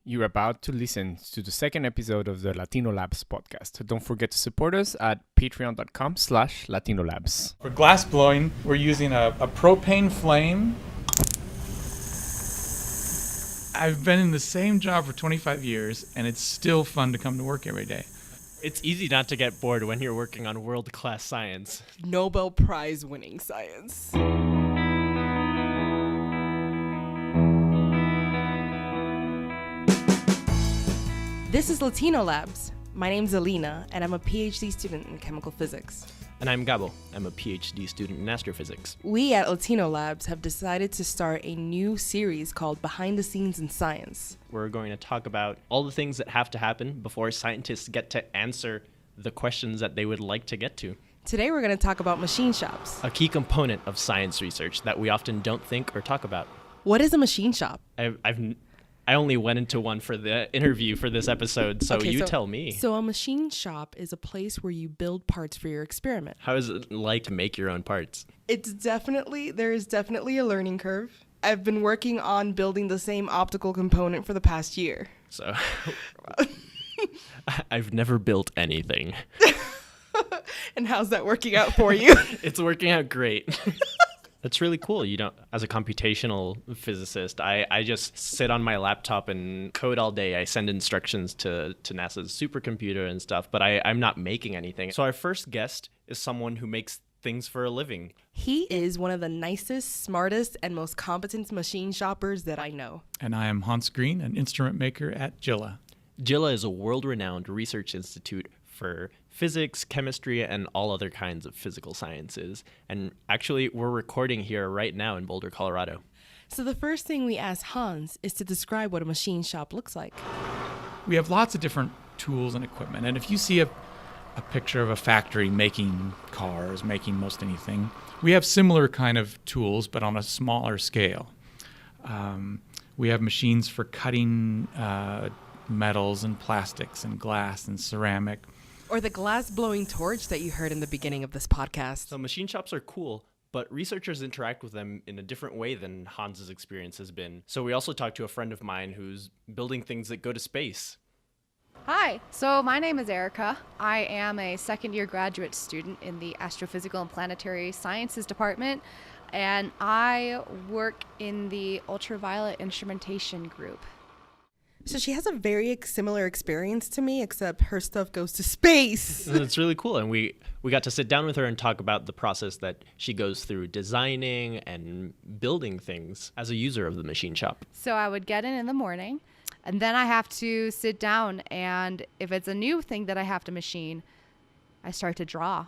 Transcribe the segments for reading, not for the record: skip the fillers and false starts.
You're about to listen to the second episode of the Latino Labs podcast. Don't forget to support us at patreon.com/LatinoLabs. For glass blowing, we're using a propane flame. I've been in the same job for 25 years, and it's still fun to come to work every day. It's easy not to get bored when you're working on world-class science. Nobel Prize winning science. This is Latino Labs. My name's Alina, and I'm a PhD student in chemical physics. And I'm Gabo. I'm a PhD student in astrophysics. We at Latino Labs have decided to start a new series called Behind the Scenes in Science. We're going to talk about all the things that have to happen before scientists get to answer the questions that they would like to get to. Today we're going to talk about machine shops. A key component of science research that we often don't think or talk about. What is a machine shop? I only went into one for the interview for this episode, so tell me. So a machine shop is a place where you build parts for your experiment. How is it like to make your own parts? There is definitely a learning curve. I've been working on building the same optical component for the past year. So, I've never built anything. And how's that working out for you? It's working out great. That's really cool. As a computational physicist, I just sit on my laptop and code all day. I send instructions to NASA's supercomputer and stuff, but I'm not making anything. So our first guest is someone who makes things for a living. He is one of the nicest, smartest, and most competent machine shoppers that I know. And I am Hans Green, an instrument maker at GILA. GILA is a world-renowned research institute for physics, chemistry, and all other kinds of physical sciences. And actually, we're recording here right now in Boulder, Colorado. So the first thing we asked Hans is to describe what a machine shop looks like. We have lots of different tools and equipment. And if you see a picture of a factory making cars, making most anything, we have similar kind of tools, but on a smaller scale. We have machines for cutting metals and plastics and glass and ceramic. Or the glass-blowing torch that you heard in the beginning of this podcast. So machine shops are cool, but researchers interact with them in a different way than Hans's experience has been. So we also talked to a friend of mine who's building things that go to space. Hi, so my name is Erica. I am a second-year graduate student in the Astrophysical and Planetary Sciences department, and I work in the ultraviolet instrumentation group. So she has a very similar experience to me, except her stuff goes to space. It's really cool. And we got to sit down with her and talk about the process that she goes through designing and building things as a user of the machine shop. So I would get in the morning, and then I have to sit down, and if it's a new thing that I have to machine, I start to draw.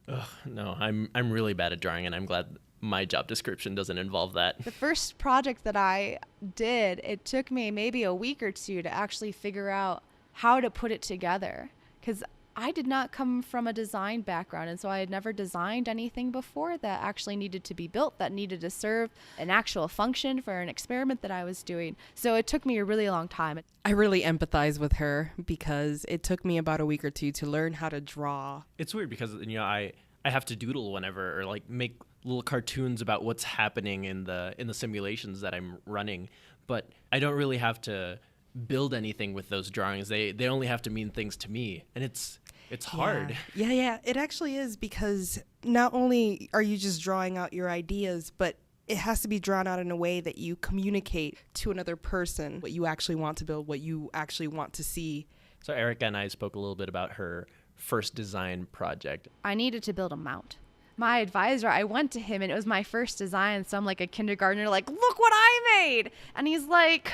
Ugh, no, I'm really bad at drawing, and I'm glad my job description doesn't involve that. The first project that I did, it took me maybe a week or two to actually figure out how to put it together, because I did not come from a design background, and so I had never designed anything before that actually needed to be built, that needed to serve an actual function for an experiment that I was doing. So it took me a really long time. I really empathize with her because it took me about a week or two to learn how to draw. It's weird because I have to doodle whenever, or like make little cartoons about what's happening in the simulations that I'm running, but I don't really have to build anything with those drawings. They only have to mean things to me, and it's hard. Yeah, it actually is, because not only are you just drawing out your ideas, but it has to be drawn out in a way that you communicate to another person what you actually want to build, what you actually want to see. So Erica and I spoke a little bit about her first design project. I needed to build a mount. My advisor, I went to him, and it was my first design, so I'm like a kindergartner, like, look what I made! And he's like,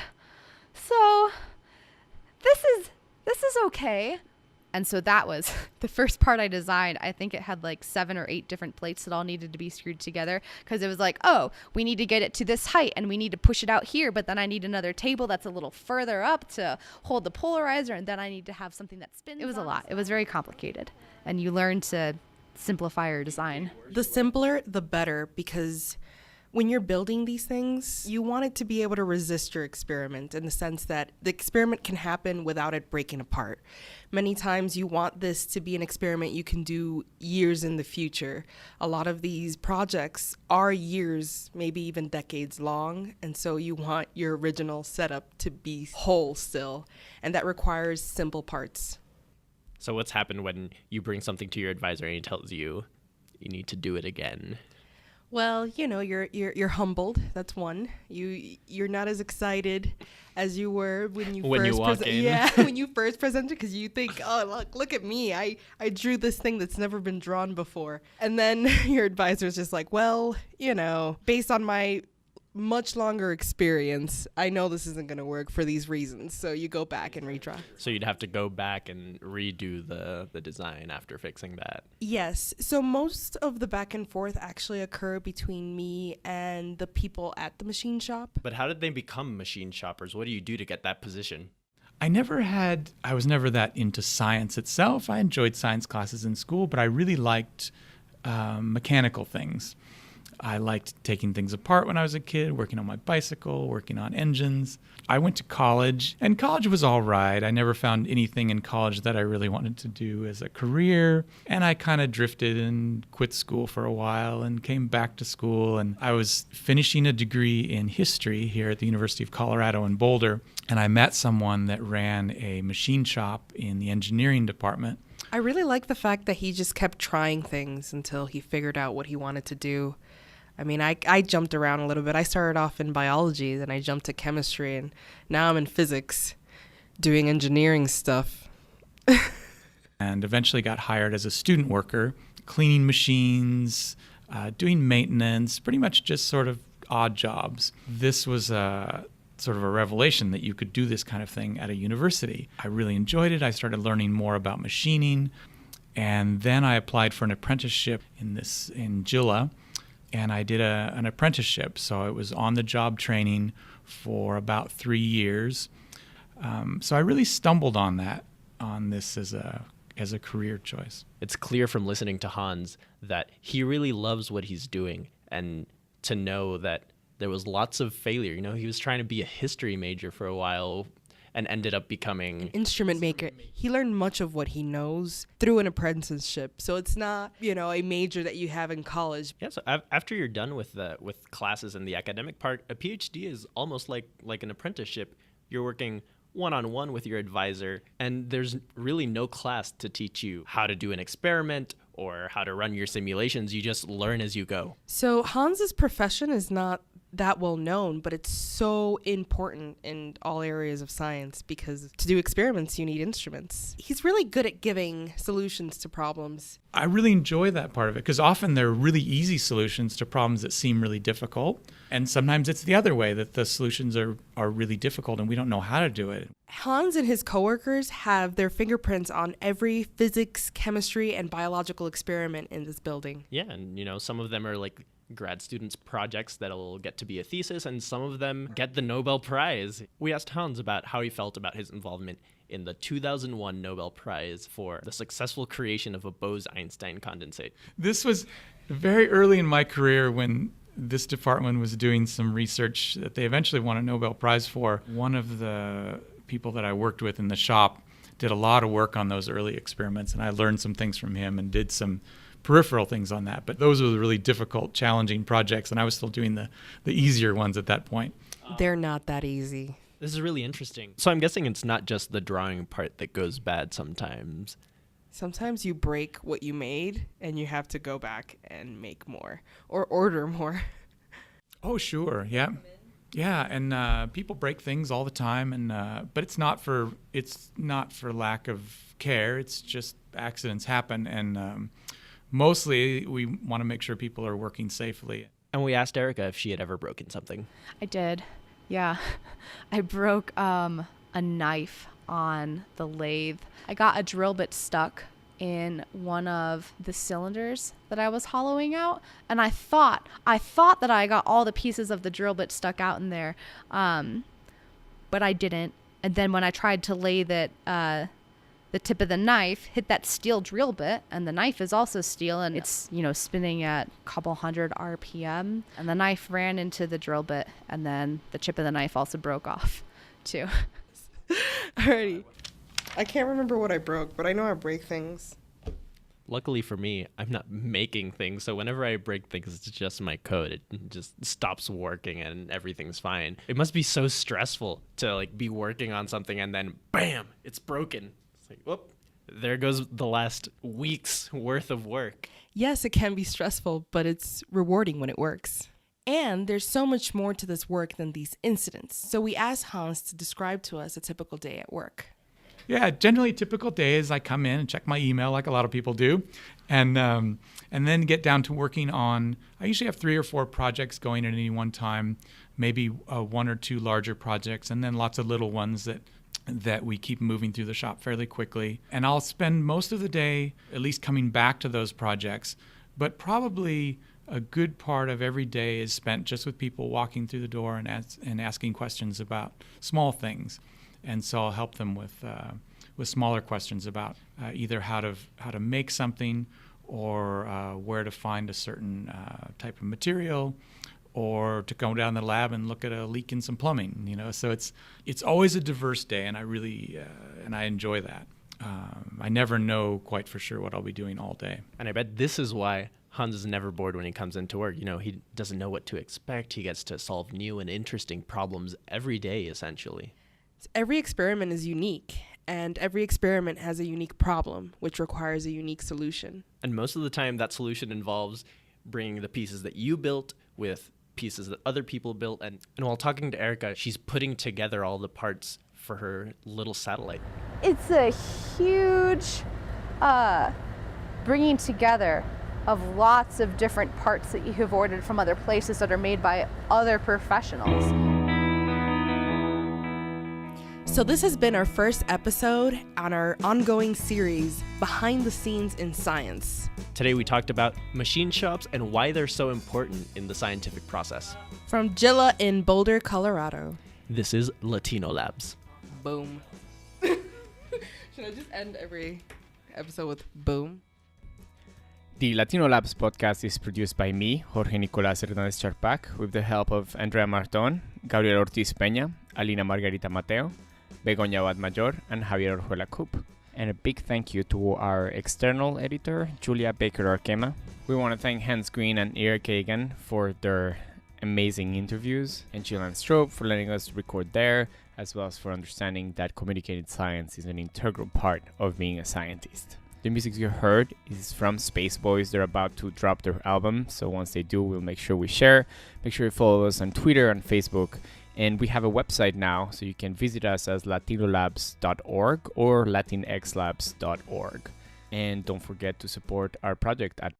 so this is okay. And so that was the first part I designed. I think it had like 7 or 8 different plates that all needed to be screwed together, because it was like, oh, we need to get it to this height, and we need to push it out here, but then I need another table that's a little further up to hold the polarizer, and then I need to have something that spins. It was a lot. It was very complicated, and you learn to simplify your design. The simpler, the better, because When you're building these things, you want it to be able to resist your experiment in the sense that the experiment can happen without it breaking apart. Many times you want this to be an experiment you can do years in the future. A lot of these projects are years, maybe even decades long, and so you want your original setup to be whole still, and that requires simple parts. So what's happened when you bring something to your advisor and he tells you you need to do it again? Well, you're humbled. That's one. You're not as excited as you were when you When you first walk in. Yeah, when you first presented, because you think, oh, look at me. I drew this thing that's never been drawn before. And then your advisor's just like, well, based on my much longer experience, I know this isn't going to work for these reasons. So you go back and redraw. So you'd have to go back and redo the design after fixing that. Yes. So most of the back and forth actually occur between me and the people at the machine shop. But how did they become machine shoppers? What do you do to get that position? I was never that into science itself. I enjoyed science classes in school, but I really liked mechanical things. I liked taking things apart when I was a kid, working on my bicycle, working on engines. I went to college, and college was all right. I never found anything in college that I really wanted to do as a career, and I kind of drifted and quit school for a while and came back to school, and I was finishing a degree in history here at the University of Colorado in Boulder, and I met someone that ran a machine shop in the engineering department. I really like the fact that he just kept trying things until he figured out what he wanted to do. I mean, I jumped around a little bit. I started off in biology, then I jumped to chemistry, and now I'm in physics doing engineering stuff. And eventually got hired as a student worker, cleaning machines, doing maintenance, pretty much just sort of odd jobs. This was sort of a revelation that you could do this kind of thing at a university. I really enjoyed it. I started learning more about machining, and then I applied for an apprenticeship in Gila. And I did an apprenticeship, so it was on-the-job training for about 3 years. So I really stumbled on this as a career choice. It's clear from listening to Hans that he really loves what he's doing, and to know that there was lots of failure. He was trying to be a history major for a while and ended up becoming instrument maker. He learned much of what he knows through an apprenticeship. So it's not, a major that you have in college. Yeah, so after you're done with classes and the academic part, a PhD is almost like an apprenticeship. You're working one-on-one with your advisor, and there's really no class to teach you how to do an experiment or how to run your simulations. You just learn as you go. So Hans's profession is not that well known, but it's so important in all areas of science because to do experiments, you need instruments. He's really good at giving solutions to problems. I really enjoy that part of it because often they're really easy solutions to problems that seem really difficult. And sometimes it's the other way, that the solutions are really difficult and we don't know how to do it. Hans and his coworkers have their fingerprints on every physics, chemistry, and biological experiment in this building. Yeah, and some of them are like grad students' projects that'll get to be a thesis, and some of them get the Nobel Prize. We asked Hans about how he felt about his involvement in the 2001 Nobel Prize for the successful creation of a Bose-Einstein condensate. This was very early in my career when this department was doing some research that they eventually won a Nobel Prize for. One of the people that I worked with in the shop did a lot of work on those early experiments, and I learned some things from him and did some peripheral things on that. But those were the really difficult, challenging projects, and I was still doing the easier ones at that point. They're not that easy. This is really interesting. So I'm guessing it's not just the drawing part that goes bad sometimes. Sometimes you break what you made and you have to go back and make more or order more. Oh, sure. Yeah. Yeah, and people break things all the time, and but it's not for lack of care. It's just accidents happen, and mostly we want to make sure people are working safely. And we asked Erica if she had ever broken something. I did. Yeah. I broke a knife on the lathe. I got a drill bit stuck in one of the cylinders that I was hollowing out, and I thought that I got all the pieces of the drill bit stuck out in there, but I didn't. And then when I tried to lathe it the tip of the knife hit that steel drill bit, and the knife is also steel, and it's, spinning at a couple hundred RPM, and the knife ran into the drill bit, and then the chip of the knife also broke off too. Alrighty. I can't remember what I broke, but I know I break things. Luckily for me, I'm not making things, so whenever I break things, it's just my code. It just stops working and everything's fine. It must be so stressful to be working on something and then bam, it's broken. It's like, whoop, there goes the last week's worth of work. Yes, it can be stressful, but it's rewarding when it works. And there's so much more to this work than these incidents. So we asked Hans to describe to us a typical day at work. Yeah, generally a typical day is I come in and check my email like a lot of people do, and then get down to working on, I usually have 3 or 4 projects going at any one time, maybe 1 or 2 larger projects, and then lots of little ones that we keep moving through the shop fairly quickly. And I'll spend most of the day at least coming back to those projects, but probably a good part of every day is spent just with people walking through the door and asking questions about small things. And so I'll help them with smaller questions about either how to make something, or where to find a certain type of material, or to go down the lab and look at a leak in some plumbing. So it's always a diverse day, and I really and I enjoy that. I never know quite for sure what I'll be doing all day. And I bet this is why Hans is never bored when he comes into work. He doesn't know what to expect. He gets to solve new and interesting problems every day, essentially. Every experiment is unique, and every experiment has a unique problem, which requires a unique solution. And most of the time, that solution involves bringing the pieces that you built with pieces that other people built. And while talking to Erica, she's putting together all the parts for her little satellite. It's a huge bringing together of lots of different parts that you have ordered from other places that are made by other professionals. So this has been our first episode on our ongoing series, Behind the Scenes in Science. Today we talked about machine shops and why they're so important in the scientific process. From Jilla in Boulder, Colorado. This is Latino Labs. Boom. Should I just end every episode with boom? The Latino Labs podcast is produced by me, Jorge Nicolás Hernández Charpac, with the help of Andrea Marton, Gabriel Ortiz Peña, Alina Margarita Mateo, Begoña Abad Mayor, and Javier Orjuela Coop. And a big thank you to our external editor, Julia Baker Arquema. We want to thank Hans Green and Eric Kagan for their amazing interviews, and Gillian Strobe for letting us record there, as well as for understanding that communicated science is an integral part of being a scientist. The music you heard is from Space Boys. They're about to drop their album, so once they do, we'll make sure we share. Make sure you follow us on Twitter and Facebook. And we have a website now, so you can visit us as latinolabs.org or latinxlabs.org. And don't forget to support our project at